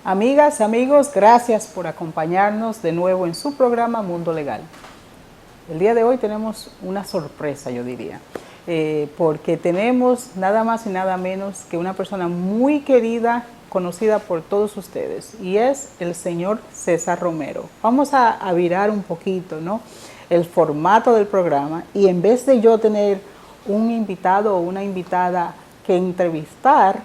Amigas, amigos, gracias por acompañarnos de nuevo en su programa Mundo Legal. El día de hoy tenemos una sorpresa, yo diría, porque tenemos nada más y nada menos que una persona muy querida, conocida por todos ustedes, y es el señor César Romero. Vamos a virar un poquito, ¿no?, el formato del programa, y en vez de yo tener un invitado o una invitada que entrevistar,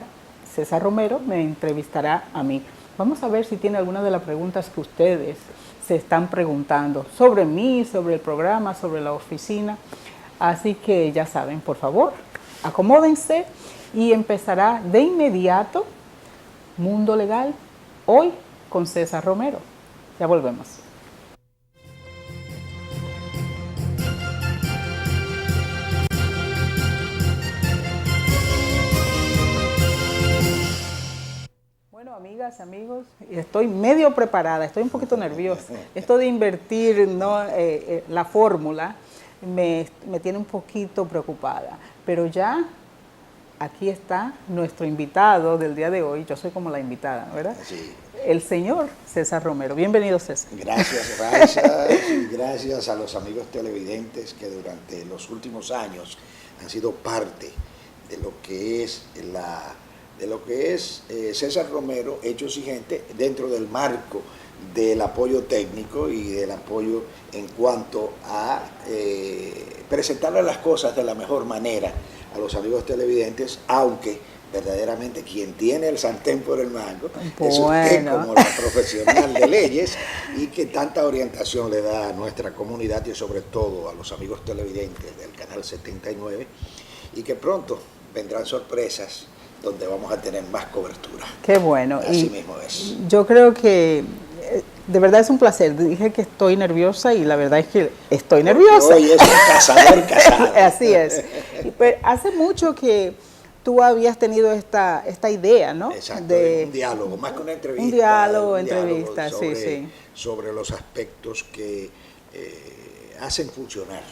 César Romero me entrevistará a mí. Vamos a ver si tiene alguna de las preguntas que ustedes se están preguntando sobre mí, sobre el programa, sobre la oficina. Así que ya saben, por favor, acomódense y empezará de inmediato Mundo Legal, hoy con César Romero. Ya volvemos. Bueno, amigas, amigos, estoy medio preparada, estoy un poquito nerviosa. Esto de invertir, ¿no?, la fórmula me tiene un poquito preocupada. Pero ya aquí está nuestro invitado del día de hoy. Yo soy como la invitada, ¿verdad? Sí. El señor César Romero. Bienvenido, César. Gracias, Raiza, y gracias a los amigos televidentes que durante los últimos años han sido parte de lo que es César Romero, Hechos y Gente, dentro del marco del apoyo técnico y del apoyo en cuanto a presentarle las cosas de la mejor manera a los amigos televidentes, aunque verdaderamente quien tiene el sartén por el mango es usted como la profesional de leyes y que tanta orientación le da a nuestra comunidad y sobre todo a los amigos televidentes del Canal 79, y que pronto vendrán sorpresas donde vamos a tener más cobertura. Qué bueno. Así mismo es. Yo creo que de verdad es un placer. Dije que estoy nerviosa y la verdad es que estoy nerviosa. Hoy es un cazador casado. Así es. Pero hace mucho que tú habías tenido esta idea, ¿no? Exacto, de un diálogo, más que una entrevista. Un diálogo, entrevista, sobre, sí. Sobre los aspectos que hacen funcionar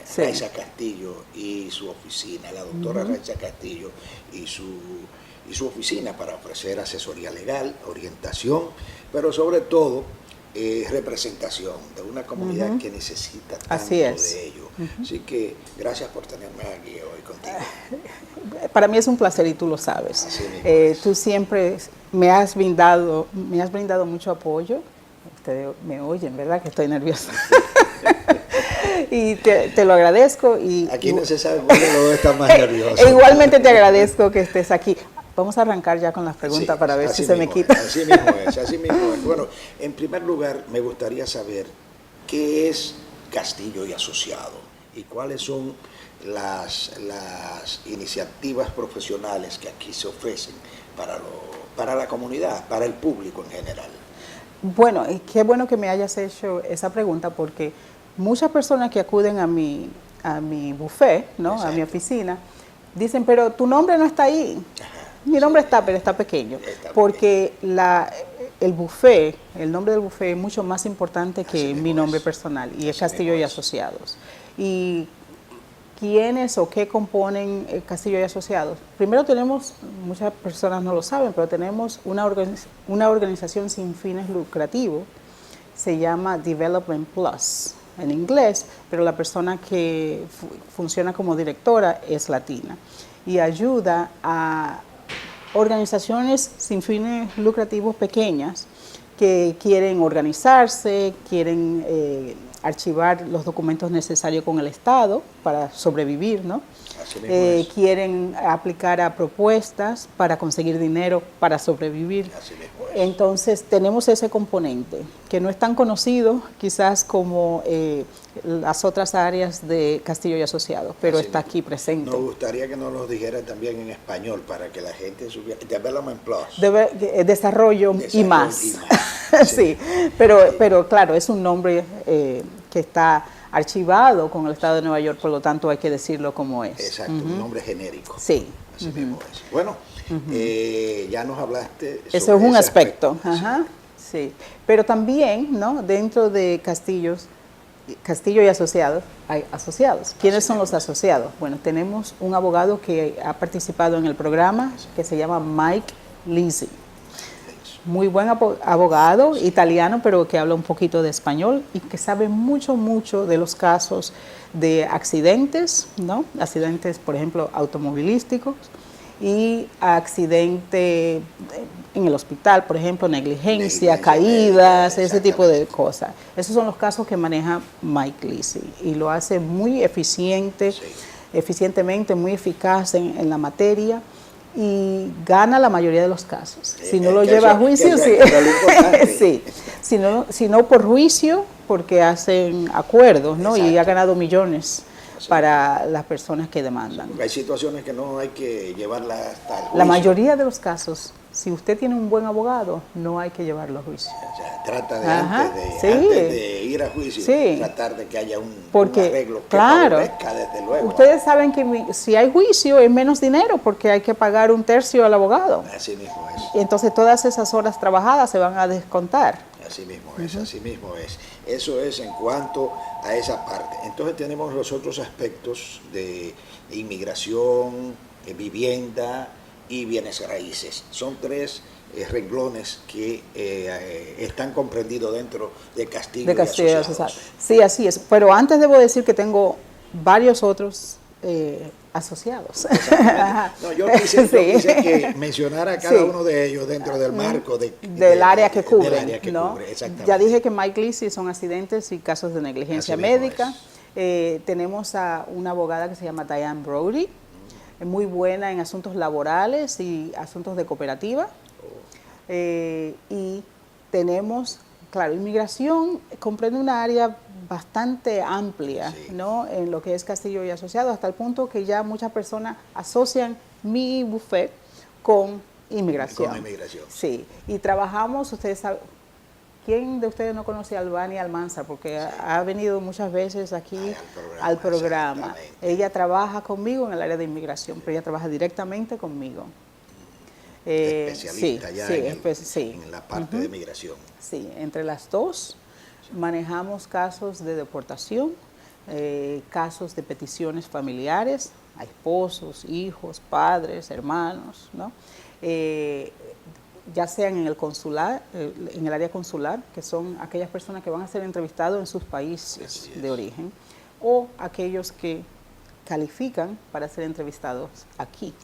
sí. Raiza Castillo y su oficina, la doctora Raiza Castillo y su oficina, para ofrecer asesoría legal, orientación, pero sobre todo representación de una comunidad que necesita tanto de ello. Así que gracias por tenerme aquí hoy contigo. Para mí es un placer y tú lo sabes. Tú siempre me has brindado mucho apoyo. Ustedes me oyen, ¿verdad? Que estoy nerviosa. Y te lo agradezco. Aquí no se sabe cuándo lo está más nervioso. Igualmente te agradezco que estés aquí. Vamos a arrancar ya con las preguntas para ver si se me quita. Así mismo es. Bueno, en primer lugar, me gustaría saber qué es Castillo y Asociado y cuáles son las iniciativas profesionales que aquí se ofrecen para la comunidad, para el público en general. Bueno, y qué bueno que me hayas hecho esa pregunta, porque muchas personas que acuden a mi buffet, ¿no?, a mi oficina, dicen, pero tu nombre no está ahí. Mi nombre está, pero está pequeño, porque el buffet, el nombre del buffet es mucho más importante que mi nombre personal, y es Castillo y Asociados. ¿Y quiénes o qué componen Castillo y Asociados? Primero tenemos, muchas personas no lo saben, pero tenemos una organización sin fines lucrativos, se llama Development Plus en inglés, pero la persona que funciona como directora es latina y ayuda a organizaciones sin fines lucrativos pequeñas que quieren organizarse, quieren archivar los documentos necesarios con el Estado para sobrevivir, ¿no? Quieren aplicar a propuestas para conseguir dinero para sobrevivir. Entonces tenemos ese componente que no es tan conocido quizás como las otras áreas de Castillo y Asociados, pero está aquí presente. Nos gustaría que nos lo dijera también en español para que la gente supiera. Development Plus. Desarrollo y más. Sí, pero claro, es un nombre que está archivado con el Estado de Nueva York, por lo tanto hay que decirlo como es. Exacto, un nombre genérico. Sí. Así mismo es. Bueno, ya nos hablaste sobre eso es un ese aspecto. Sí. Pero también, ¿no?, dentro de Castillo y Asociados, hay asociados. ¿Quiénes son los asociados? Bueno, tenemos un abogado que ha participado en el programa que se llama Mike Lisi. muy buen abogado, italiano, pero que habla un poquito de español y que sabe mucho, mucho de los casos de accidentes, ¿no? Accidentes, por ejemplo, automovilísticos y accidente en el hospital, por ejemplo, negligencia, caídas, ese tipo de cosas. Esos son los casos que maneja Mike Lisi y lo hace muy eficientemente, muy eficaz en la materia y gana la mayoría de los casos. Si no lo lleva a juicio, sí. Sí. Si no por juicio, porque hacen acuerdos, ¿no? Y ha ganado millones para las personas que demandan. Hay situaciones que no hay que llevarlas hasta el juicio. La mayoría de los casos, si usted tiene un buen abogado, no hay que llevarlo a juicio. O sea, trata de antes de ir a juicio, tratar de que haya un arreglo que favorezca, desde luego. Ustedes saben que si hay juicio es menos dinero porque hay que pagar 1/3 al abogado. Así mismo es. Entonces todas esas horas trabajadas se van a descontar. Así mismo es, así mismo es. Eso es en cuanto a esa parte. Entonces tenemos los otros aspectos de inmigración, vivienda y bienes raíces. Son 3 renglones que están comprendidos dentro de Castillo y Asociados. Sí, así es. Pero antes debo decir que tengo varios otros asociados. No, yo quise que mencionara cada uno de ellos dentro del marco del área que cubre. Exactamente. Ya dije que Mike Lisi son accidentes y casos de negligencia médica. Tenemos a una abogada que se llama Diane Brody, muy buena en asuntos laborales y asuntos de cooperativa. Y tenemos, claro, inmigración comprende una área bastante amplia, ¿no? En lo que es Castillo y Asociados, hasta el punto que ya muchas personas asocian mi buffet con inmigración. Con inmigración. Sí, y trabajamos, ustedes saben, ¿quién de ustedes no conoce a Albani Almanzar? Porque ha venido muchas veces aquí al programa. Ella trabaja conmigo en el área de inmigración, pero ella trabaja directamente conmigo. Especialista en la parte de migración. Sí, entre las dos manejamos casos de deportación, casos de peticiones familiares a esposos, hijos, padres, hermanos, ¿no? Ya sean en el consular, en el área consular, que son aquellas personas que van a ser entrevistados en sus países de origen, o aquellos que califican para ser entrevistados aquí.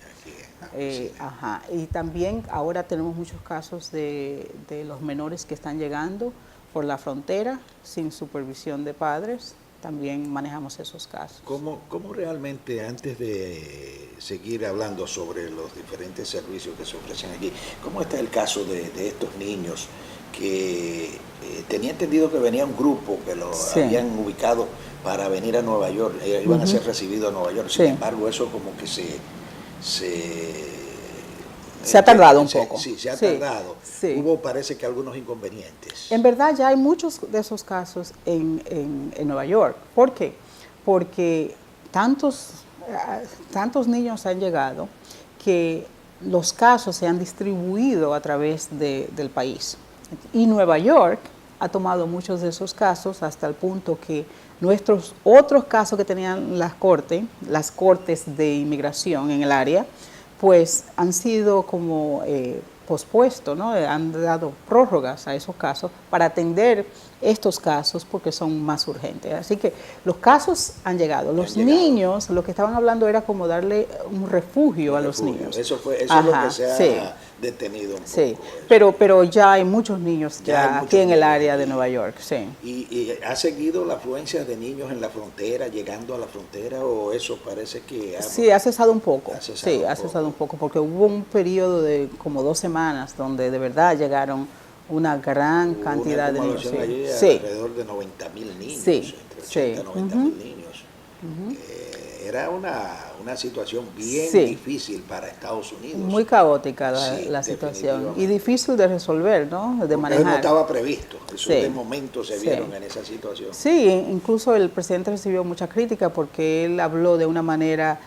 Y también ahora tenemos muchos casos de los menores que están llegando por la frontera sin supervisión de padres. También manejamos esos casos. ¿Cómo realmente, antes de seguir hablando sobre los diferentes servicios que se ofrecen aquí, cómo está el caso de estos niños que tenía entendido que venía un grupo que lo habían ubicado para venir a Nueva York, iban a ser recibidos a Nueva York, sin embargo eso como que se ha tardado un poco. Sí, se ha tardado. Hubo, parece que algunos inconvenientes. En verdad ya hay muchos de esos casos en Nueva York. ¿Por qué? Porque tantos niños han llegado que los casos se han distribuido a través del país. Y Nueva York ha tomado muchos de esos casos hasta el punto que nuestros otros casos que tenían las cortes de inmigración en el área, pues han sido como pospuestos, ¿no? Han dado prórrogas a esos casos para atender estos casos porque son más urgentes. Así que los casos han llegado. Los niños, lo que estaban hablando era como darle un refugio a los niños. Eso es lo que se ha detenido un poco. Pero ya hay muchos niños aquí en el área de Nueva York. Sí. ¿Y ha seguido la afluencia de niños en la frontera, llegando a la frontera, o eso parece que ha cesado un poco? Ha cesado un poco porque hubo un periodo de como 2 semanas donde de verdad llegaron una gran cantidad de niños. Alrededor de 90.000 niños, entre 80 y 90.000 niños. Era una situación bien difícil para Estados Unidos. Muy caótica la situación y difícil de resolver, ¿no? De manejar. No estaba previsto, eso de momento se vieron en esa situación. Sí, incluso el presidente recibió mucha crítica porque él habló de una manera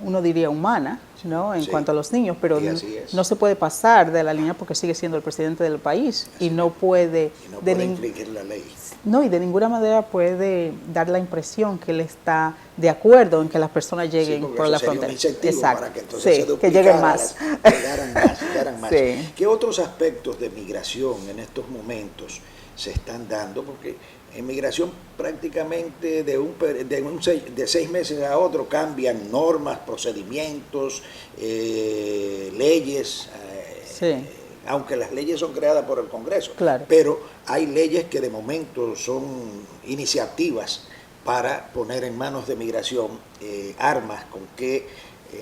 uno diría humana, ¿no? En Sí. cuanto a los niños, pero Y así es. no se puede pasar de la línea porque sigue siendo el presidente del país y no puede, Y no puede infringir la ley. no, y de ninguna manera puede dar la impresión que él está de acuerdo en que las personas lleguen Sí, por la sería un frontera. incentivo Exacto. para que entonces Sí, se que lleguen duplicara más. llegaran más. Sí. ¿Qué otros aspectos de migración en estos momentos se están dando? Porque en migración prácticamente de 6 meses a otro cambian normas, procedimientos, leyes, Sí. aunque las leyes son creadas por el Congreso, Claro. pero hay leyes que de momento son iniciativas para poner en manos de migración armas con que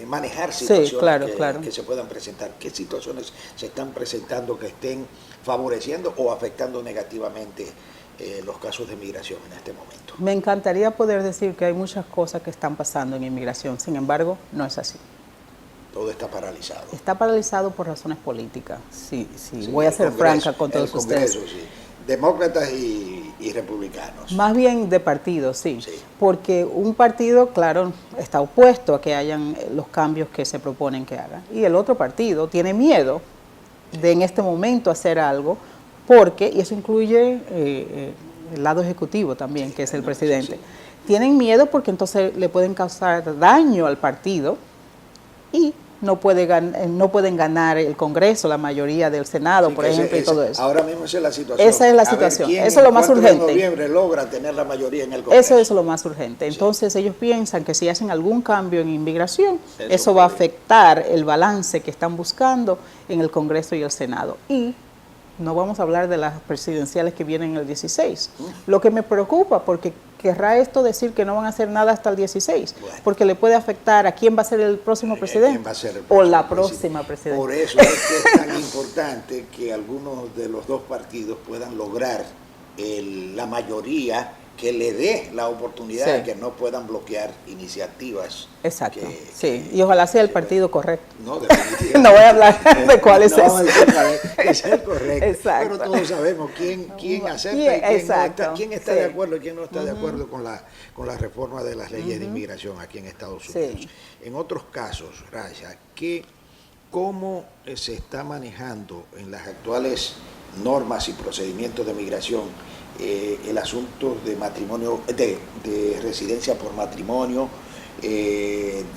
manejar situaciones claro. que se puedan presentar. ¿Qué situaciones se están presentando que estén favoreciendo o afectando negativamente los casos de migración en este momento? Me encantaría poder decir que hay muchas cosas que están pasando en inmigración, sin embargo, no es así. Todo está paralizado. Está paralizado por razones políticas. Sí, Sí, voy a ser el Congreso, franca con todos el Congreso, ustedes. sí. Demócratas y republicanos. Más bien de partido, sí. Sí. Porque un partido, claro, está opuesto a que hayan los cambios que se proponen que hagan. Y el otro partido tiene miedo de en este momento hacer algo, porque, y eso incluye el lado ejecutivo también, que es el presidente. Sí. Tienen miedo porque entonces le pueden causar daño al partido y no pueden ganar el Congreso, la mayoría del Senado, Sí, por que ejemplo, y todo eso. Ahora mismo esa es la situación. Esa es la A ver situación. quién Eso es lo más el 4 de urgente. noviembre logra tener la mayoría en el Congreso. Eso es lo más urgente. Entonces ellos piensan que si hacen algún cambio en inmigración, Eso eso va a puede. afectar el balance que están buscando en el Congreso y el Senado. Y no vamos a hablar de las presidenciales que vienen el 16. Lo que me preocupa, porque querrá esto decir que no van a hacer nada hasta el 16, Bueno. porque le puede afectar a quién va a ser el próximo presidente ¿Quién va a ser el o la próximo próxima presidenta. Por eso es que es tan importante que algunos de los dos partidos puedan lograr la mayoría que le dé la oportunidad Sí. de que no puedan bloquear iniciativas. Exacto, sí. Y ojalá sea el partido correcto. No, definitivamente. No voy a hablar de cuál es no, ese. ese es el correcto. Exacto. Pero todos sabemos quién acepta y quién, Exacto. no está, quién está Sí. de acuerdo y quién no está de acuerdo con la reforma de las leyes de inmigración aquí en Estados Unidos. Sí. En otros casos, Raya, ¿cómo se está manejando en las actuales normas y procedimientos de migración el asunto de matrimonio, de residencia por matrimonio,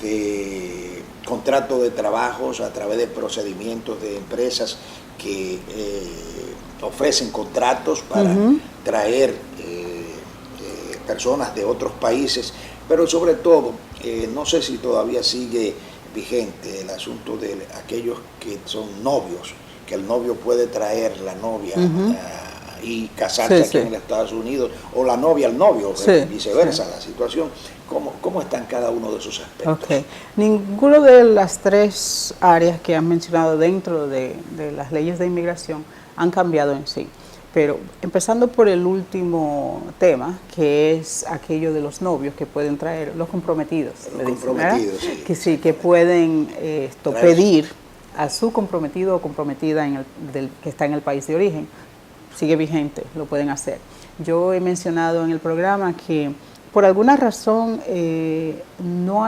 de contrato de trabajos a través de procedimientos de empresas que ofrecen contratos para traer personas de otros países, pero sobre todo, no sé si todavía sigue vigente el asunto de aquellos que son novios, que el novio puede traer la novia y casarse aquí en los Estados Unidos, o la novia al novio, viceversa la situación. ¿Cómo están cada uno de esos aspectos? Okay. Ninguno de las tres áreas que han mencionado dentro de las leyes de inmigración han cambiado en sí. Pero empezando por el último tema, que es aquello de los novios que pueden traer, los comprometidos. Los comprometidos, sí. Que pueden pedir a su comprometido o comprometida que está en el país de origen. Sigue vigente, lo pueden hacer. Yo he mencionado en el programa que por alguna razón no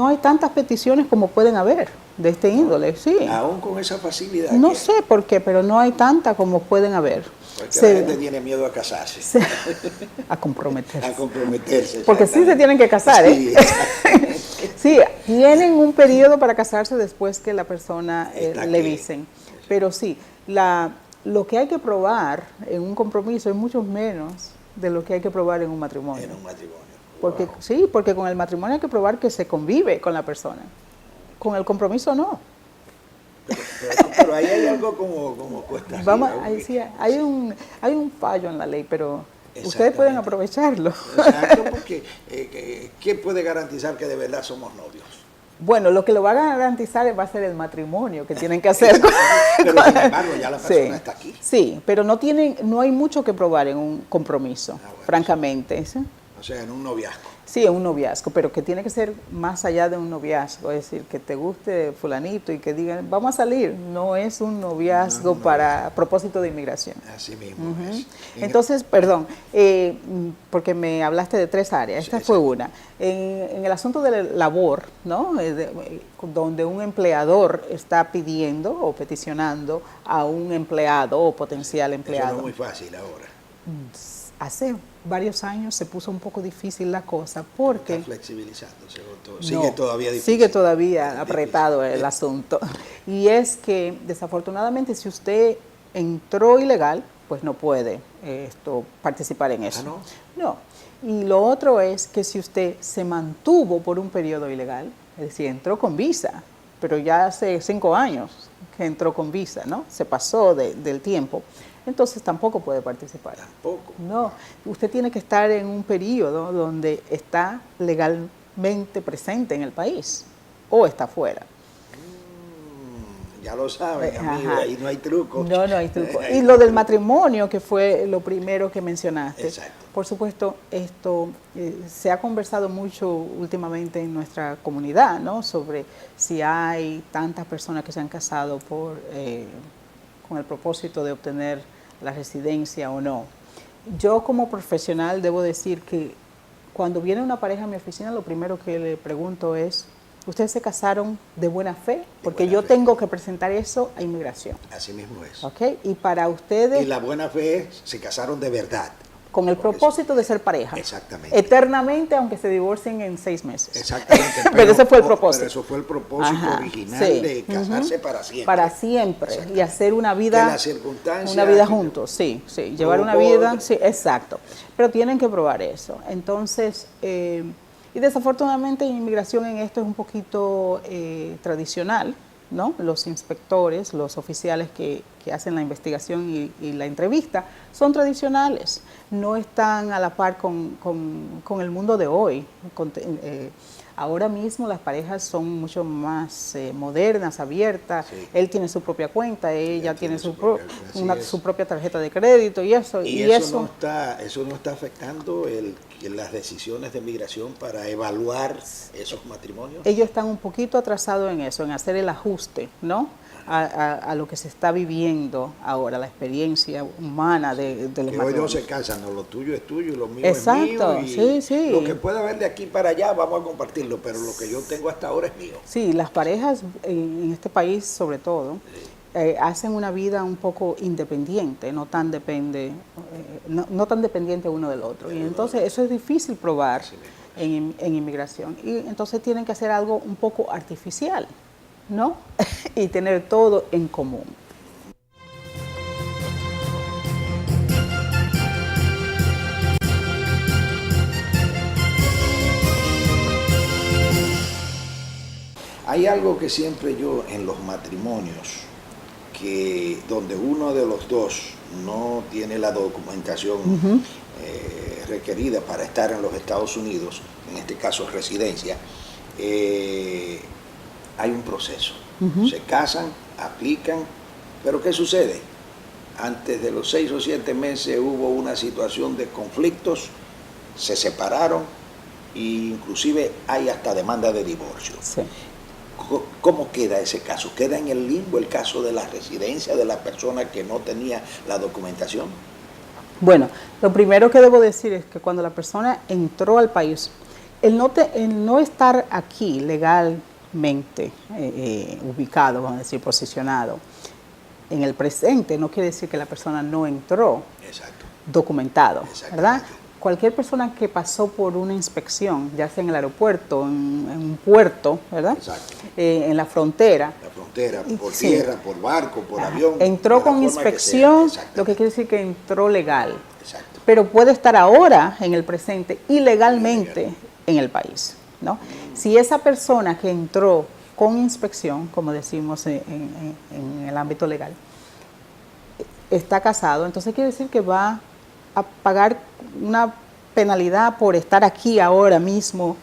hay tantas peticiones como pueden haber de este índole, sí. Aún con esa facilidad. No sé por qué, pero no hay tantas como pueden haber. Porque la gente tiene miedo a casarse. A comprometerse. A comprometerse. Porque sí se tienen que casar, ¿eh? Sí, sí, tienen un periodo para casarse después que la persona le dicen. Pero sí, lo que hay que probar en un compromiso es mucho menos de lo que hay que probar en un matrimonio. En un matrimonio. Porque, Wow. sí, porque con el matrimonio hay que probar que se convive con la persona. Con el compromiso no. Pero ahí hay algo como cuesta arriba. Vamos, ahí sí, hay un fallo en la ley, pero ustedes pueden aprovecharlo. Exacto, porque ¿quién puede garantizar que de verdad somos novios? Bueno, lo que lo va a garantizar va a ser el matrimonio que tienen que hacer. Pero sin embargo ya la persona está aquí. Sí, pero no hay mucho que probar en un compromiso, bueno, francamente. ¿sí? O sea, en un noviazgo. Sí, en un noviazgo, pero que tiene que ser más allá de un noviazgo, es decir, que te guste fulanito y que digan, vamos a salir. No es un noviazgo para propósito de inmigración. Así mismo es. Entonces, perdón, porque me hablaste de 3 áreas, esta fue una. En el asunto de la labor, ¿no? Donde un empleador está pidiendo o peticionando a un empleado o potencial empleado. Eso no es muy fácil ahora. Hace varios años se puso un poco difícil la cosa porque... Está flexibilizándose. Sigue todavía difícil. Sigue todavía apretado el asunto. Y es que, desafortunadamente, si usted entró ilegal, pues no puede participar en eso. ¿Ah, no? No. Y lo otro es que si usted se mantuvo por un periodo ilegal, es decir, entró con visa, pero ya hace 5 años que entró con visa, ¿no? Se pasó del tiempo. Entonces tampoco puede participar. Tampoco. No, usted tiene que estar en un periodo donde está legalmente presente en el país o está fuera. Ya lo saben, amigo, ahí no hay truco. No, no hay truco. Y lo del matrimonio, que fue lo primero que mencionaste. Exacto. Por supuesto, esto se ha conversado mucho últimamente en nuestra comunidad, ¿no? Sobre si hay tantas personas que se han casado con el propósito de obtener la residencia o no. Yo como profesional debo decir que cuando viene una pareja a mi oficina, lo primero que le pregunto es, ¿ustedes se casaron de buena fe? Porque yo tengo que presentar eso a inmigración. Así mismo es. ¿Ok? Y para ustedes... Y la buena fe es, se casaron de verdad. Con el propósito de ser pareja. Exactamente. Eternamente, aunque se divorcien en 6 meses. Exactamente. Pero ese fue el propósito. Pero eso fue el propósito original de casarse para siempre. Para siempre. Y hacer una vida... Que las circunstancias... Una vida juntos, sí, sí. Llevar una vida... Sí, exacto. Pero tienen que probar eso. Entonces... y desafortunadamente en inmigración en esto es un poquito tradicional, ¿no? Los inspectores, los oficiales que hacen la investigación y la entrevista son tradicionales, no están a la par con el mundo de hoy. Ahora mismo las parejas son mucho más modernas, abiertas, sí. Él tiene su propia cuenta, ella tiene su propia tarjeta de crédito y eso. Y eso no está afectando las decisiones de migración para evaluar esos matrimonios. Ellos están un poquito atrasados en eso, en hacer el ajuste, ¿no? A lo que se está viviendo ahora, la experiencia humana de los matrimonios. Hoy no se casan, no, lo tuyo es tuyo, lo mío exacto, es mío. Y sí. lo que pueda haber de aquí para allá vamos a compartirlo, pero lo que yo tengo hasta ahora es mío. Sí, las parejas en este país sobre todo hacen una vida un poco independiente, no tan dependiente uno del otro. Y entonces eso es difícil probar en inmigración. Y entonces tienen que hacer algo un poco artificial, ¿no? Y tener todo en común. Hay algo que siempre yo en los matrimonios, donde uno de los dos no tiene la documentación requerida para estar en los Estados Unidos, en este caso residencia, hay un proceso. Se casan, aplican, pero ¿qué sucede? Antes de los 6 o 7 meses hubo una situación de conflictos, se separaron e inclusive hay hasta demanda de divorcio. Sí. ¿Cómo queda ese caso? ¿Queda en el limbo el caso de la residencia de la persona que no tenía la documentación? Bueno, lo primero que debo decir es que cuando la persona entró al país, el no estar aquí legalmente ubicado, vamos a decir, posicionado en el presente, no quiere decir que la persona no entró documentado, ¿verdad? Cualquier persona que pasó por una inspección, ya sea en el aeropuerto, en un puerto, ¿verdad? En la frontera. La frontera, por tierra, por barco, por avión. Entró con inspección, lo que quiere decir que entró legal. Pero puede estar ahora, en el presente, ilegalmente en el país, ¿no? Si esa persona que entró con inspección, como decimos en el ámbito legal, está casado, entonces quiere decir que va a pagar una penalidad por estar aquí ahora mismo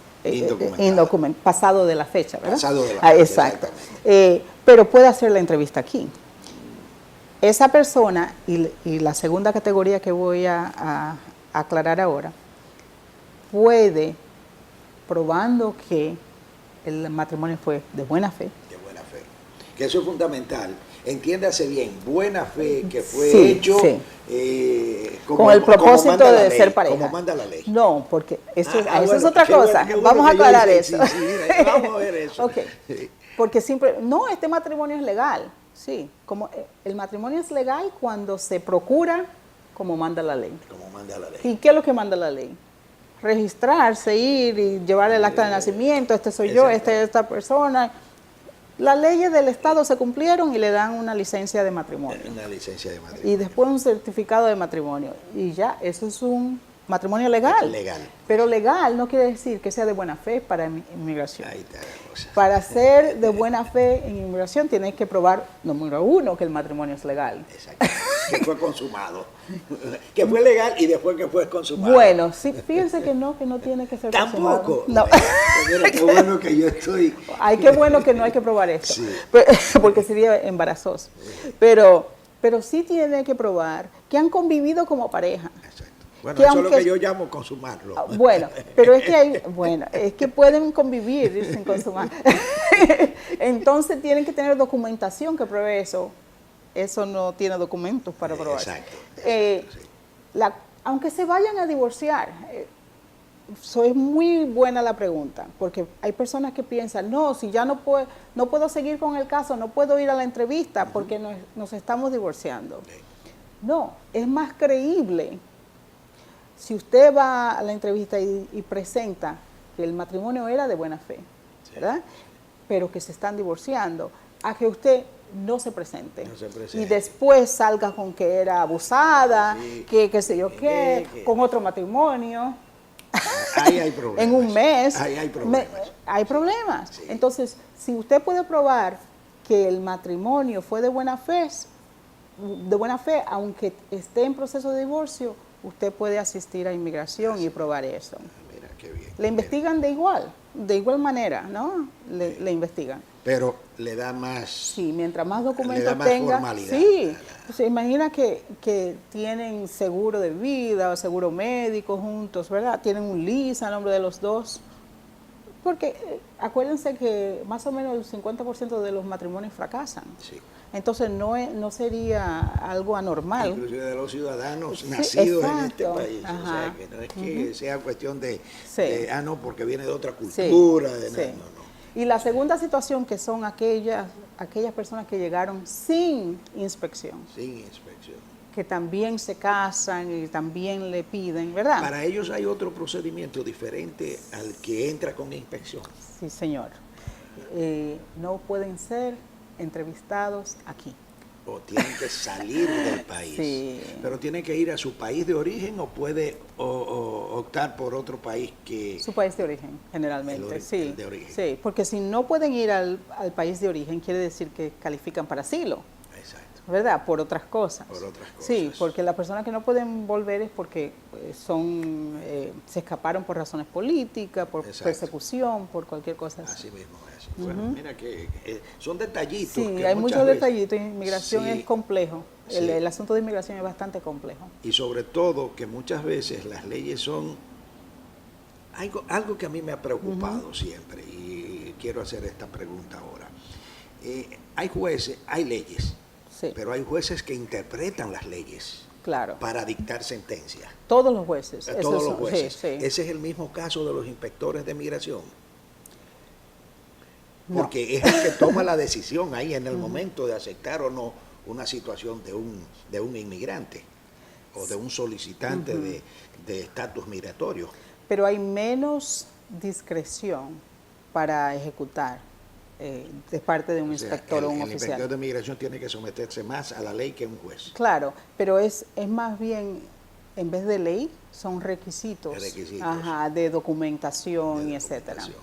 pasado de la fecha, ¿verdad? Pasado de la fecha, exacto. Pero puede hacer la entrevista aquí. Esa persona, y la segunda categoría que voy a aclarar ahora, puede, probando que el matrimonio fue de buena fe. De buena fe. Que eso es fundamental. Entiéndase bien, buena fe que fue Sí, hecho sí. como, Con el propósito como manda la de ley, ser pareja. como manda la ley. No, porque eso, eso es bueno, otra qué cosa. bueno, qué bueno Vamos a que yo aclarar hice- eso. Sí, sí, mira, vamos a ver eso. Ok. Sí. Porque siempre, no, este matrimonio es legal. Sí, como el matrimonio es legal cuando se procura como manda la ley. Como manda la ley. ¿Y qué es lo que manda la ley? Registrarse, ir y llevar el acta de nacimiento, este soy yo, Exacto. esta es esta persona. Las leyes del Estado se cumplieron y le dan una licencia de matrimonio. Una licencia de matrimonio. Y después un certificado de matrimonio. Y ya, eso es un matrimonio legal. Legal. Pero legal no quiere decir que sea de buena fe para inmigración. Ahí está la cosa. Para ser de buena fe en inmigración tienes que probar, número uno, que el matrimonio es legal. Exacto. Que fue consumado. Que fue legal y después que fue consumado. Bueno, sí, fíjense que no tiene que ser Tampoco. consumado. No. Mira, qué bueno que yo estoy. Ay, qué bueno que no hay que probar esto, Sí. porque sería embarazoso. Pero sí tiene que probar que han convivido como pareja. Exacto. Bueno, Que eso es lo aunque- que yo llamo consumarlo. Bueno, pero es que es que pueden convivir sin consumar. Entonces tienen que tener documentación que pruebe eso. Eso no tiene documentos para probar. Exacto. Sí. Aunque se vayan a divorciar, eso es muy buena la pregunta, porque hay personas que piensan, no, si ya no puedo seguir con el caso, no puedo ir a la entrevista porque nos estamos divorciando. Sí. No, es más creíble si usted va a la entrevista y presenta que el matrimonio era de buena fe, Sí. ¿verdad? Pero que se están divorciando, a que usted no se presente. No se presente. Y después salga con que era abusada, Sí. que qué sé yo qué, Que- con otro matrimonio. Ahí hay problemas. En un mes. Ahí hay problemas. Hay problemas. Sí. Entonces, si usted puede probar que el matrimonio fue de buena fe, aunque esté en proceso de divorcio, usted puede asistir a inmigración y probar eso. Mira, qué bien. Le investigan de igual manera, ¿no? Le investigan. Pero le da más. Sí, mientras más documentos Le da más tenga. formalidad. Sí, se imagina que tienen seguro de vida o seguro médico juntos, ¿verdad? Tienen un lease a nombre de los dos. Porque acuérdense que más o menos el 50% de los matrimonios fracasan. Sí. Entonces no sería algo anormal. Inclusive de los ciudadanos Sí, nacidos en este exacto. país. O sea, Ajá. que no es que sea cuestión de, Sí. no, porque viene de otra Sí, cultura. sí. No. Y la segunda situación que son aquellas personas que llegaron sin inspección, Sin inspección. que también se casan y también le piden, ¿verdad? Para ellos hay otro procedimiento diferente al que entra con inspección. Sí, señor. No pueden ser entrevistados aquí. O tienen que salir del país. Sí. Pero tienen que ir a su país de origen o puede optar por otro país que... Su país de origen, generalmente, sí. el de origen. Sí, porque si no pueden ir al país de origen, quiere decir que califican para asilo, Exacto. ¿verdad? Por otras cosas. Por otras cosas. Sí, porque las personas que no pueden volver es porque se escaparon por razones políticas, por Exacto. persecución, por cualquier cosa así. Así mismo es. Bueno, mira que son detallitos. Sí, que hay muchas muchos veces- detallitos. Inmigración Sí, es complejo. sí. El asunto de inmigración es bastante complejo. Y sobre todo que muchas veces las leyes son algo que a mí me ha preocupado siempre y quiero hacer esta pregunta ahora. Hay jueces, hay leyes, Sí, pero hay jueces que interpretan las leyes claro. para dictar sentencias. Todos los jueces. A todos eso los jueces. Sí, sí. Ese es el mismo caso de los inspectores de migración. No. Porque es el que toma la decisión ahí en el momento de aceptar o no una situación de un inmigrante o de un solicitante de estatus migratorio. Pero hay menos discreción para ejecutar de parte de un O sea, inspector o un el oficial. inspector de migración tiene que someterse más a la ley que un juez. Claro, pero es más bien, en vez de ley, son requisitos, Requisitos. ajá, de documentación De y etcétera. documentación.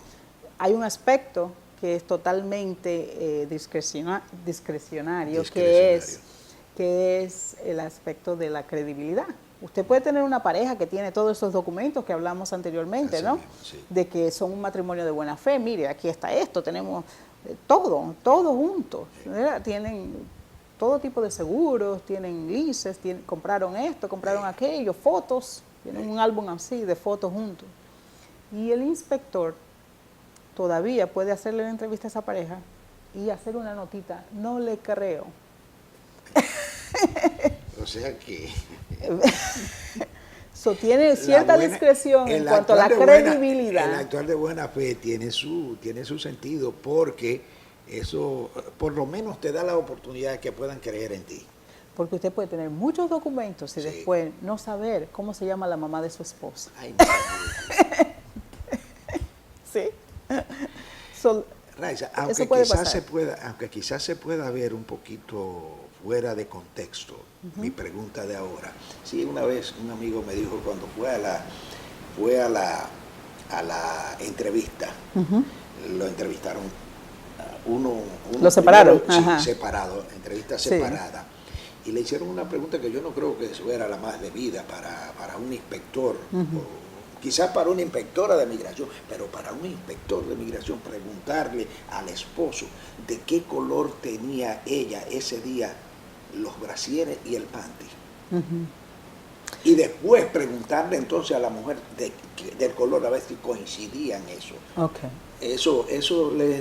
Hay un aspecto que es totalmente discrecionario, Discrecionario. que es el aspecto de la credibilidad. Usted puede tener una pareja que tiene todos esos documentos que hablamos anteriormente, Así ¿no? mismo, sí. De que son un matrimonio de buena fe. Mire, aquí está esto, tenemos todo juntos, ¿verdad? Tienen todo tipo de seguros, tienen leases, compraron esto, compraron aquello, fotos, tienen un álbum así de fotos juntos. Y el inspector todavía puede hacerle la entrevista a esa pareja y hacer una notita, no le creo. O sea que... Tiene cierta discreción en cuanto a la credibilidad. El actuar de buena fe tiene su sentido, porque eso por lo menos te da la oportunidad de que puedan creer en ti. Porque usted puede tener muchos documentos y Sí. después no saber cómo se llama la mamá de su esposa. Ay, Sí. Raiza, eso puede pasar. aunque quizás se pueda ver un poquito fuera de contexto, mi pregunta de ahora. Sí, una vez un amigo me dijo cuando fue a la entrevista, lo entrevistaron uno ¿Lo separaron? Primero, sí, separado, entrevista separada. Y le hicieron una pregunta que yo no creo que eso era la más debida para un inspector, o quizás para una inspectora de migración, pero para un inspector de migración preguntarle al esposo de qué color tenía ella ese día los brasieres y el panty. Y después preguntarle entonces a la mujer del color, a ver si coincidían eso. Okay. Eso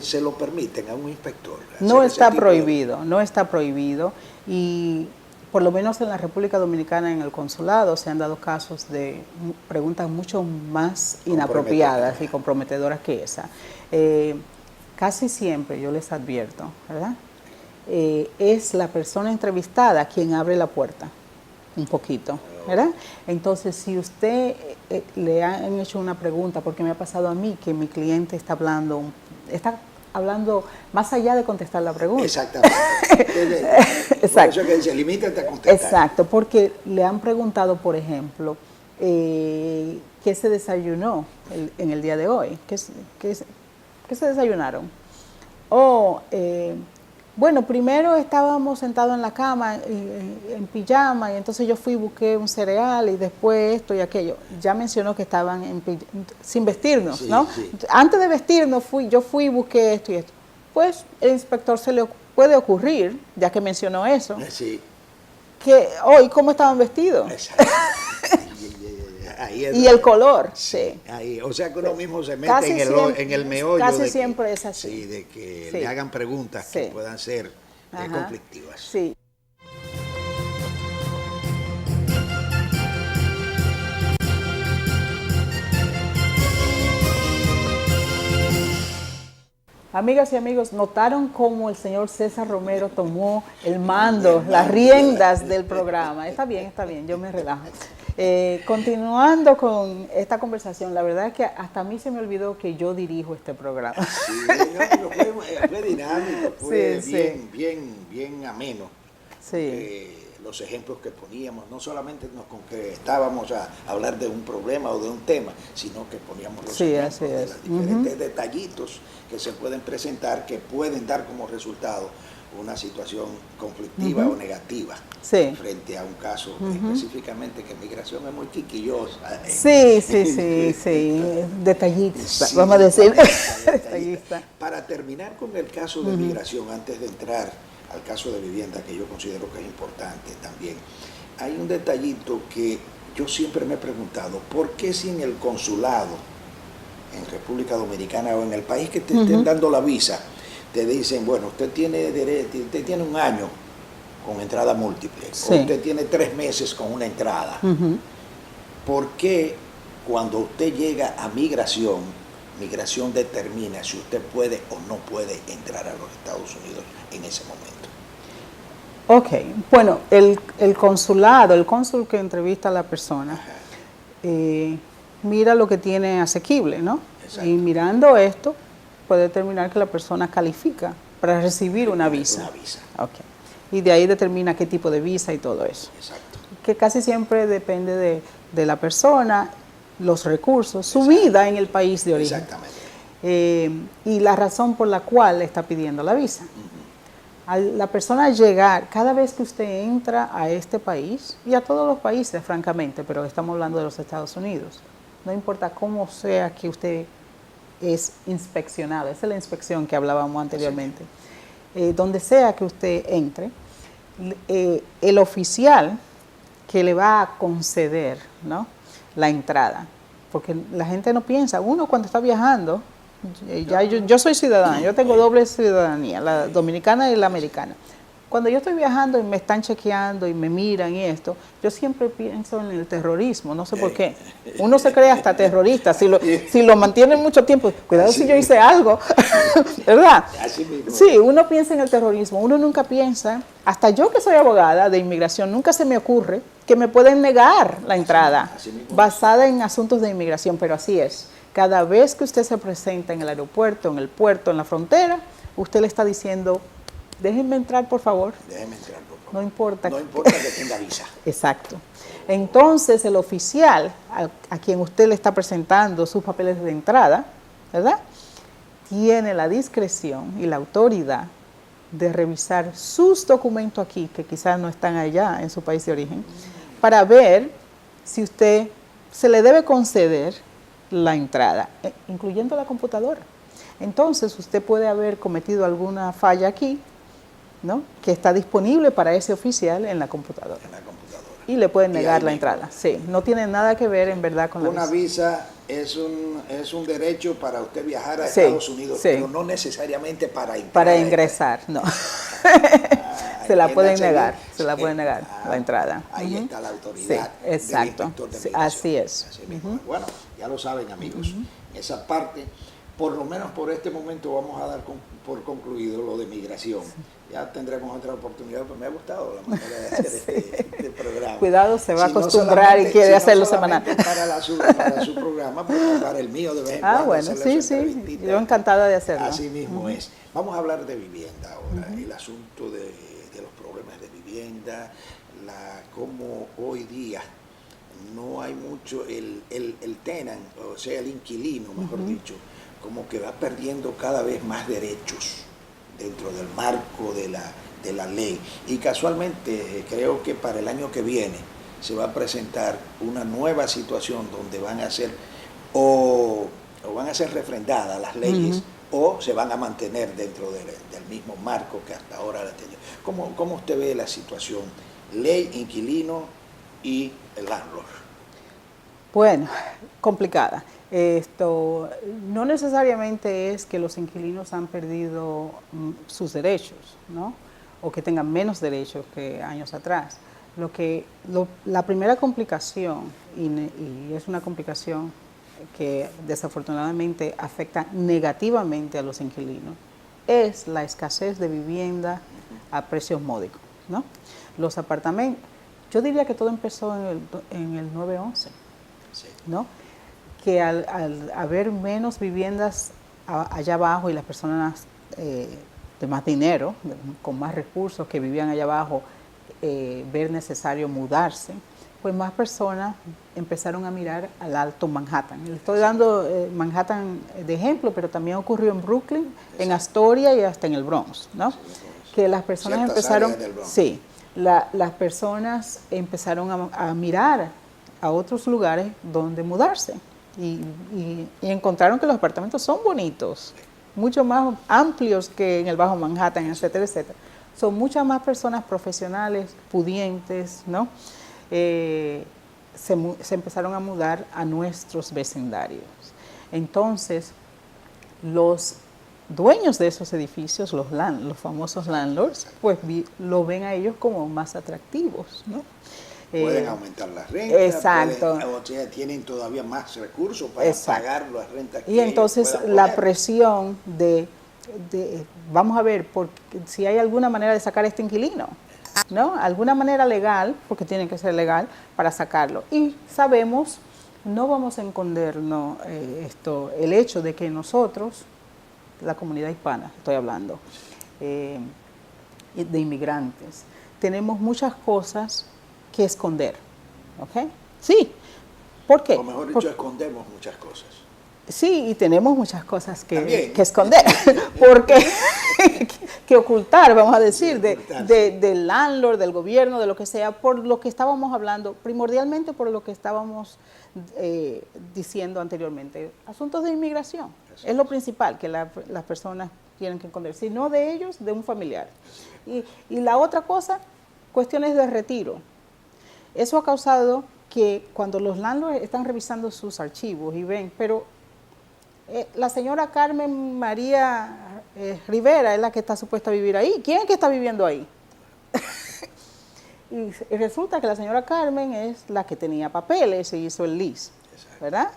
se lo permiten a un inspector. No está prohibido, no está prohibido. Y por lo menos en la República Dominicana, en el consulado, se han dado casos de preguntas mucho más inapropiadas y comprometedoras que esa. Casi siempre, yo les advierto, ¿verdad? Es la persona entrevistada quien abre la puerta un poquito, ¿verdad? Entonces, si usted le han hecho una pregunta, porque me ha pasado a mí que mi cliente está hablando más allá de contestar la pregunta. Exactamente. Exacto. Por eso que dice, limítate a contestar. Exacto, porque le han preguntado, por ejemplo, ¿qué se desayunó en el día de hoy? ¿Qué se desayunaron? Bueno, primero estábamos sentados en la cama, en pijama, y entonces yo fui y busqué un cereal y después esto y aquello. Ya mencionó que estaban sin vestirnos, Sí, ¿no? sí. Antes de vestirnos, yo fui y busqué esto y esto. Pues el inspector se le puede ocurrir, ya que mencionó eso, Sí. que hoy cómo estaban vestidos. Exacto. Ahí es Y el color, sí. Ahí, o sea que uno mismo se mete Casi en el meollo. casi siempre es así. Sí, de que Sí. le hagan preguntas Sí. que puedan ser Ajá. conflictivas. Sí. Amigas y amigos, ¿notaron cómo el señor César Romero tomó el mando, las riendas del programa? Está bien, yo me relajo. Continuando con esta conversación, la verdad es que hasta a mí se me olvidó que yo dirijo este programa. Sí, no, fue dinámico, fue Sí, bien ameno. Sí. Los ejemplos que poníamos, no solamente nos concretábamos a hablar de un problema o de un tema, sino que poníamos los ejemplos así de es. los diferentes detallitos que se pueden presentar, que pueden dar como resultado una situación conflictiva o negativa frente a un caso específicamente que migración es muy quisquillosa. Sí, detallista, vamos a decir. Detallista. Para terminar con el caso de migración, antes de entrar al caso de vivienda, que yo considero que es importante también, hay un detallito que yo siempre me he preguntado: ¿por qué si en el consulado, en República Dominicana o en el país que te estén dando la visa, te dicen, bueno, usted tiene un año con entrada múltiple, o usted tiene 3 meses con una entrada? ¿Por qué cuando usted llega a migración determina si usted puede o no puede entrar a los Estados Unidos en ese momento? Ok, bueno, el consulado, el cónsul que entrevista a la persona, mira lo que tiene asequible, ¿no? Exacto. Y mirando esto, puede determinar que la persona califica para recibir una visa. Una visa. Okay. Y de ahí determina qué tipo de visa y todo eso. Exacto. Que casi siempre depende de la persona, los recursos, su vida en el país de origen. Exactamente. Y la razón por la cual está pidiendo la visa. Al la persona llegar, cada vez que usted entra a este país, y a todos los países, francamente, pero estamos hablando de los Estados Unidos, no importa cómo sea que usted es inspeccionado, esa es la inspección que hablábamos anteriormente, donde sea que usted entre, el oficial que le va a conceder, ¿no?, la entrada, porque la gente no piensa, uno cuando está viajando, ya yo soy ciudadana, yo tengo doble ciudadanía, la dominicana y la americana. Cuando yo estoy viajando y me están chequeando y me miran y esto, yo siempre pienso en el terrorismo, no sé por qué. Uno se cree hasta terrorista, si lo mantienen mucho tiempo, cuidado si yo hice algo, ¿verdad? Sí, uno piensa en el terrorismo, uno nunca piensa, hasta yo que soy abogada de inmigración, nunca se me ocurre que me pueden negar la entrada basada en asuntos de inmigración, pero así es. Cada vez que usted se presenta en el aeropuerto, en el puerto, en la frontera, usted le está diciendo, déjenme entrar, por favor. Déjenme entrar, por favor. No importa. No importa que tenga visa. Exacto. Entonces, el oficial a quien usted le está presentando sus papeles de entrada, ¿verdad?, tiene la discreción y la autoridad de revisar sus documentos aquí, que quizás no están allá en su país de origen, para ver si usted se le debe conceder la entrada, incluyendo la computadora. Entonces, usted puede haber cometido alguna falla aquí, ¿no?, que está disponible para ese oficial en la computadora. Y le pueden negar la entrada. Sí, no tiene nada que ver en verdad con la visa. Una visa es un derecho para usted viajar a Estados Unidos, pero no necesariamente para entrar. Para ingresar, no. Se la pueden negar, la entrada. Ahí está la autoridad. Sí, exacto. Sí, así es. Así mismo. Bueno, ya lo saben, amigos. Esa parte, por lo menos por este momento, vamos a dar por concluido lo de migración. Ya tendremos otra oportunidad, pero me ha gustado la manera de hacer este programa. Cuidado, se va a acostumbrar y quiere hacerlo semanal. Para su programa, pero para el mío de vez en cuando. Bueno, sí, yo encantada de hacerlo. Así mismo es. Vamos a hablar de vivienda ahora, el asunto de los problemas de vivienda, cómo hoy día no hay mucho, el tenant, o sea, el inquilino, mejor dicho, como que va perdiendo cada vez más derechos dentro del marco de la ley. Y casualmente creo que para el año que viene se va a presentar una nueva situación donde van a ser o van a ser refrendadas las leyes o se van a mantener dentro del mismo marco que hasta ahora la tenía. ¿Cómo usted ve la situación? Ley, inquilino y el landlord. Bueno, complicada. Esto no necesariamente es que los inquilinos han perdido sus derechos, ¿no?, o que tengan menos derechos que años atrás. La primera complicación, y es una complicación que desafortunadamente afecta negativamente a los inquilinos, es la escasez de vivienda a precios módicos, ¿no? Los apartamentos, yo diría que todo empezó en el 911, ¿no?, que al haber menos viviendas allá abajo y las personas de más dinero, con más recursos que vivían allá abajo, ver necesario mudarse, pues más personas empezaron a mirar al Alto Manhattan. Le estoy dando Manhattan de ejemplo, pero también ocurrió en Brooklyn, en Astoria y hasta en el Bronx, ¿no? Que las personas empezaron, las personas empezaron a mirar a otros lugares donde mudarse. Y encontraron que los apartamentos son bonitos, mucho más amplios que en el Bajo Manhattan, etcétera, etcétera. Son muchas más personas profesionales, pudientes, ¿no? Se empezaron a mudar a nuestros vecindarios. Entonces, los dueños de esos edificios, los famosos landlords, pues lo ven a ellos como más atractivos, ¿no? Pueden aumentar las rentas, exacto. O sea, tienen todavía más recursos para pagar las rentas. Y entonces la presión vamos a ver si hay alguna manera de sacar a este inquilino, ¿no? Alguna manera legal, porque tiene que ser legal, para sacarlo. Y sabemos, no vamos a escondernos el hecho de que nosotros, la comunidad hispana, estoy hablando, de inmigrantes, tenemos muchas cosas que esconder, ¿ok? Sí, ¿por qué? O mejor dicho, escondemos muchas cosas. Sí, y tenemos muchas cosas que esconder, porque que ocultar, vamos a decir, del landlord, del gobierno, de lo que sea, por lo que estábamos hablando, primordialmente por lo que estábamos diciendo anteriormente. Asuntos de inmigración, es lo principal que las personas tienen que esconder, si no de ellos, de un familiar. Y la otra cosa, cuestiones de retiro. Eso ha causado que cuando los landlords están revisando sus archivos y ven, pero la señora Carmen María Rivera es la que está supuesta a vivir ahí. ¿Quién es que está viviendo ahí? y resulta que la señora Carmen es la que tenía papeles y hizo el lease, ¿verdad?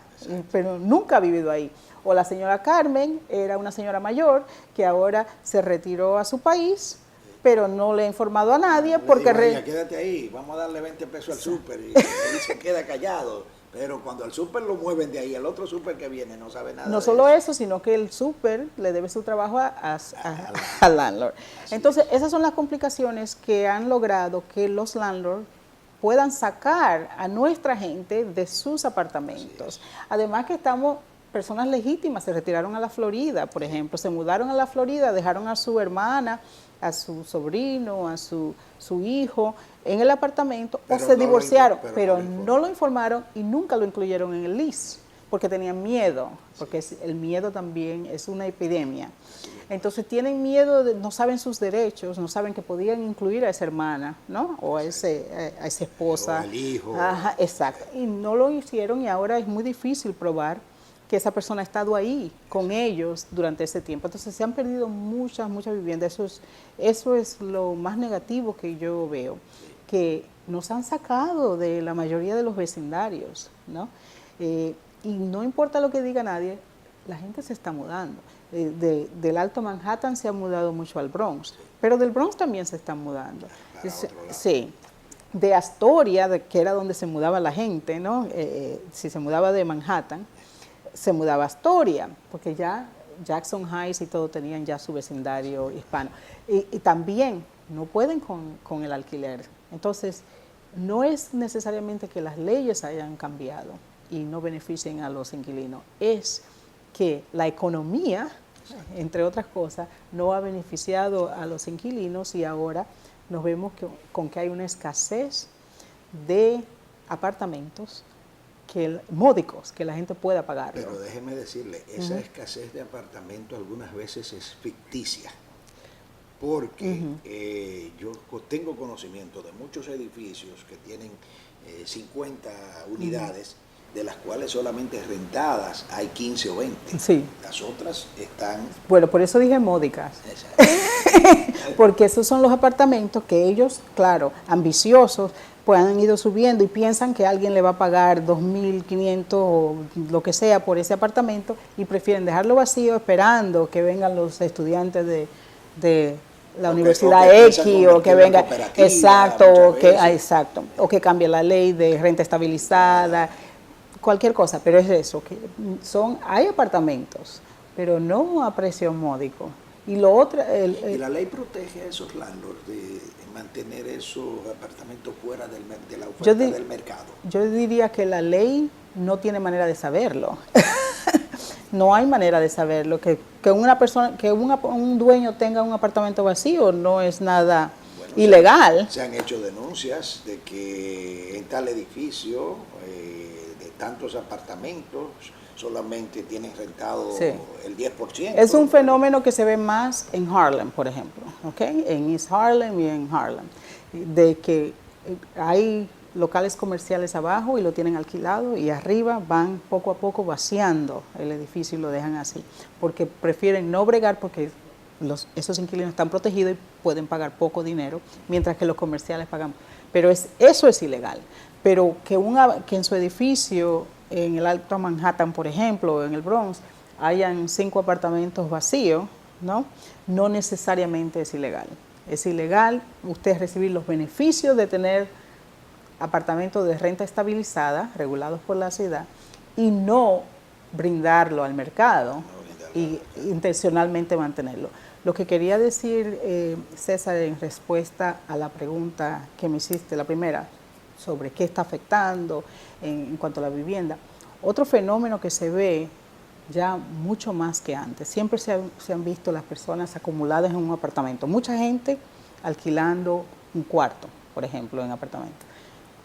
Pero nunca ha vivido ahí. O la señora Carmen era una señora mayor que ahora se retiró a su país, pero no le ha informado a nadie porque... Quédate ahí, vamos a darle 20 pesos al súper y él se queda callado. Pero cuando al súper lo mueven de ahí, el otro súper que viene no sabe nada. No solo eso, sino que el súper le debe su trabajo al landlord. Entonces, esas son las complicaciones que han logrado que los landlords puedan sacar a nuestra gente de sus apartamentos. Además que estamos, personas legítimas se retiraron a la Florida, por ejemplo, se mudaron a la Florida, dejaron a su hermana, a su sobrino, a su hijo en el apartamento, pero o se divorciaron, pero no lo informaron y nunca lo incluyeron en el lease, porque tenían miedo, porque el miedo también es una epidemia. Entonces tienen miedo, no saben sus derechos, no saben que podían incluir a esa hermana, ¿no? O a esa esposa. O al hijo. Ajá, exacto. Y no lo hicieron y ahora es muy difícil probar que esa persona ha estado ahí con ellos durante ese tiempo. Entonces se han perdido muchas viviendas. Eso es lo más negativo que yo veo, que nos han sacado de la mayoría de los vecindarios, ¿no? Y no importa lo que diga nadie, la gente se está mudando. Del Alto Manhattan se ha mudado mucho al Bronx, pero del Bronx también se están mudando. Sí. De Astoria, que era donde se mudaba la gente, ¿no? Si se mudaba de Manhattan, se mudaba a Astoria, porque ya Jackson Heights y todo tenían ya su vecindario hispano. Y también no pueden con el alquiler. Entonces, no es necesariamente que las leyes hayan cambiado y no beneficien a los inquilinos, es que la economía, entre otras cosas, no ha beneficiado a los inquilinos y ahora nos vemos con que hay una escasez de apartamentos módicos que la gente pueda pagar. Pero déjeme decirle, esa escasez de apartamentos algunas veces es ficticia, porque yo tengo conocimiento de muchos edificios que tienen 50 unidades, de las cuales solamente rentadas hay 15 o 20. Sí. Las otras están... Bueno, por eso dije módicas. Porque esos son los apartamentos que ellos, claro, ambiciosos, pues han ido subiendo y piensan que alguien le va a pagar 2.500 o lo que sea por ese apartamento y prefieren dejarlo vacío esperando que vengan los estudiantes de la universidad X o que venga, exacto, o que cambie la ley de renta estabilizada, cualquier cosa, pero es eso, que hay apartamentos, pero no a precio módico. Y lo otro... y la ley protege a esos landlords de mantener esos apartamentos fuera de la oferta del mercado. Yo diría que la ley no tiene manera de saberlo. No hay manera de saberlo. Que una persona, que un dueño tenga un apartamento vacío no es nada ilegal. Se han hecho denuncias de que en tal edificio, de tantos apartamentos, solamente tienen rentado el 10%. Es un fenómeno que se ve más en Harlem, por ejemplo, ¿okay? En East Harlem y en Harlem, de que hay locales comerciales abajo y lo tienen alquilado y arriba van poco a poco vaciando el edificio y lo dejan así, porque prefieren no bregar porque esos inquilinos están protegidos y pueden pagar poco dinero, mientras que los comerciales pagan. Pero eso es ilegal. Pero que en su edificio, en el Alto Manhattan, por ejemplo, en el Bronx, hayan 5 apartamentos vacíos, no necesariamente es ilegal. Es ilegal usted recibir los beneficios de tener apartamentos de renta estabilizada, regulados por la ciudad, y no brindarlo al mercado y intencionalmente mantenerlo. Lo que quería decir, César, en respuesta a la pregunta que me hiciste, la primera, sobre qué está afectando en cuanto a la vivienda. Otro fenómeno que se ve ya mucho más que antes, siempre se han visto las personas acumuladas en un apartamento, mucha gente alquilando un cuarto, por ejemplo, en apartamento.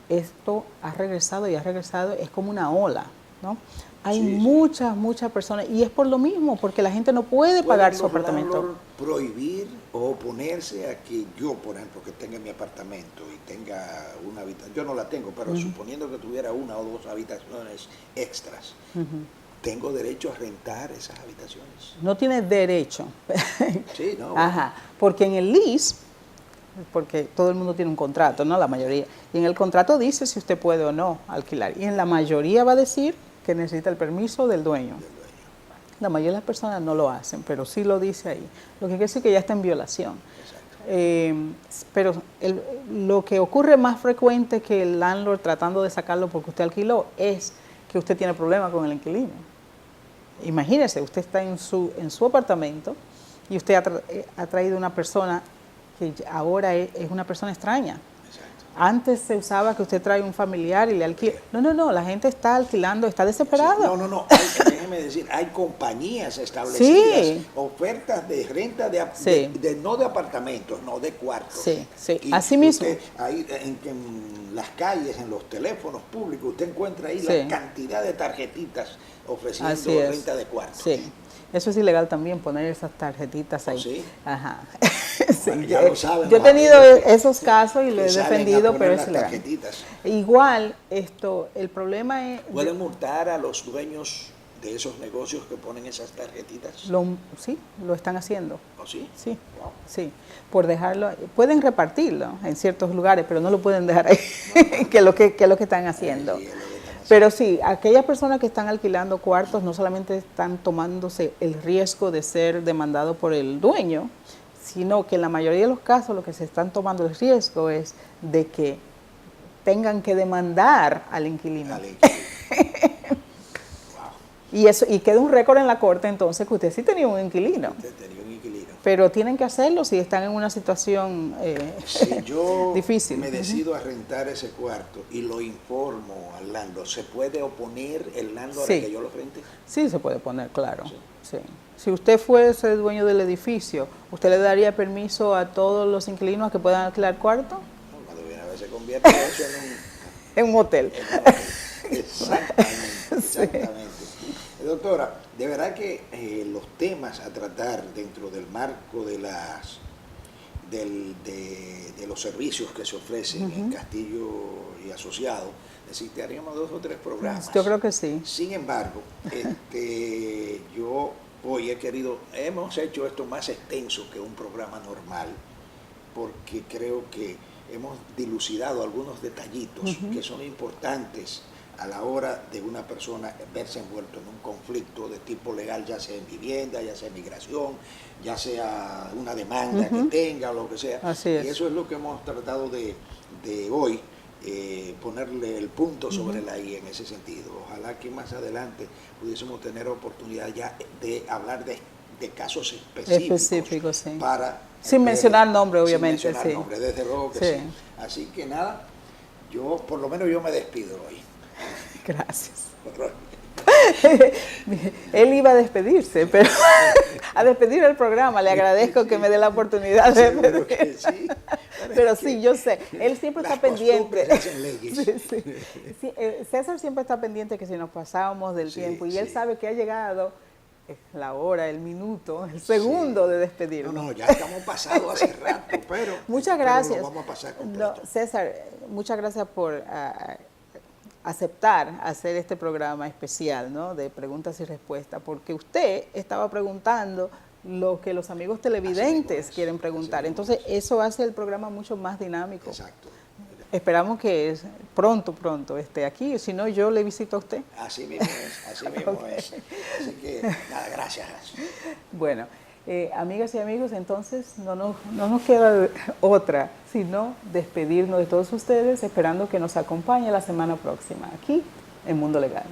Esto ha regresado, es como una ola, ¿no? Hay Sí, muchas personas, y es por lo mismo, porque la gente no puede pagar su apartamento. ¿Pueden prohibir o oponerse a que yo, por ejemplo, que tenga mi apartamento y tenga una habitación? Yo no la tengo, pero suponiendo que tuviera una o dos habitaciones extras, ¿tengo derecho a rentar esas habitaciones? No tiene derecho. Sí, no. Ajá, porque en el lease, porque todo el mundo tiene un contrato, ¿no? La mayoría. Y en el contrato dice si usted puede o no alquilar. Y en la mayoría va a decir que necesita el permiso del dueño. La mayoría de las personas no lo hacen, pero sí lo dice ahí. Lo que quiere decir que ya está en violación. Pero lo que ocurre más frecuente que el landlord tratando de sacarlo porque usted alquiló es que usted tiene problemas con el inquilino. Imagínese, usted está en su apartamento y usted ha traído una persona que ahora es una persona extraña. Antes se usaba que usted trae un familiar y le alquila. No, la gente está alquilando, está desesperada. Sí, no, déjeme decir, hay compañías establecidas, ofertas de renta no de apartamentos, no de cuartos. Sí, y así mismo. Ahí en las calles, en los teléfonos públicos, usted encuentra ahí la cantidad de tarjetitas ofreciendo renta de cuartos. Sí. Eso es ilegal también, poner esas tarjetitas ahí. ¿Sí? Ajá. Bueno, ya lo saben, yo he tenido esos casos y lo he defendido, pero es ilegal. Tarjetitas. Igual, el problema es... ¿Pueden multar a los dueños de esos negocios que ponen esas tarjetitas? Sí, lo están haciendo. ¿Oh, sí? Sí, wow. Sí. Por dejarlo, pueden repartirlo en ciertos lugares, pero no lo pueden dejar ahí, que es lo que están haciendo. Pero sí, aquellas personas que están alquilando cuartos no solamente están tomándose el riesgo de ser demandado por el dueño, sino que en la mayoría de los casos lo que se están tomando el riesgo es de que tengan que demandar al inquilino. Y queda un récord en la corte entonces que usted sí tenía un inquilino. Pero tienen que hacerlo si están en una situación si yo difícil. Me decido a rentar ese cuarto y lo informo al landlord, ¿se puede oponer el landlord a que yo lo rente? Sí, se puede poner, claro. Sí. Si usted fuese dueño del edificio, ¿usted le daría permiso a todos los inquilinos a que puedan alquilar cuarto? No, cuando viene a ver se convierte eso en un hotel. Exactamente. Doctora, de verdad que los temas a tratar dentro del marco de los servicios que se ofrecen en Castillo y Asociados, necesitaríamos 2 o 3 programas. Yo creo que sí. Sin embargo, yo hoy hemos hecho esto más extenso que un programa normal, porque creo que hemos dilucidado algunos detallitos que son importantes a la hora de una persona verse envuelto en un conflicto de tipo legal, ya sea en vivienda, ya sea en migración, ya sea una demanda que tenga o lo que sea. Así es. Y eso es lo que hemos tratado de hoy, ponerle el punto sobre la I en ese sentido. Ojalá que más adelante pudiésemos tener oportunidad ya de hablar de casos específicos sí. Sin mencionar nombre, obviamente. Sin mencionar nombre, desde luego que sí. Así que nada, por lo menos yo me despido hoy. Gracias. Él iba a despedirse, pero a despedir el programa. Le agradezco que me dé la oportunidad de despedir. Sí. Pero sí, yo sé. Él siempre está pendiente. Sí, César siempre está pendiente que si nos pasábamos del tiempo y él sabe que ha llegado la hora, el minuto, el segundo de despedirnos. No, ya estamos pasados hace rato, pero muchas gracias. Lo vamos a pasar completo. César, muchas gracias por aceptar hacer este programa especial, ¿no?, de preguntas y respuestas, porque usted estaba preguntando lo que los amigos televidentes quieren preguntar. Entonces, eso hace el programa mucho más dinámico. Exacto. Esperamos que pronto esté aquí, si no, yo le visito a usted. Así mismo es. Así que, nada, gracias. Bueno, amigas y amigos, entonces no nos queda otra sino despedirnos de todos ustedes, esperando que nos acompañe la semana próxima aquí en Mundo Legal.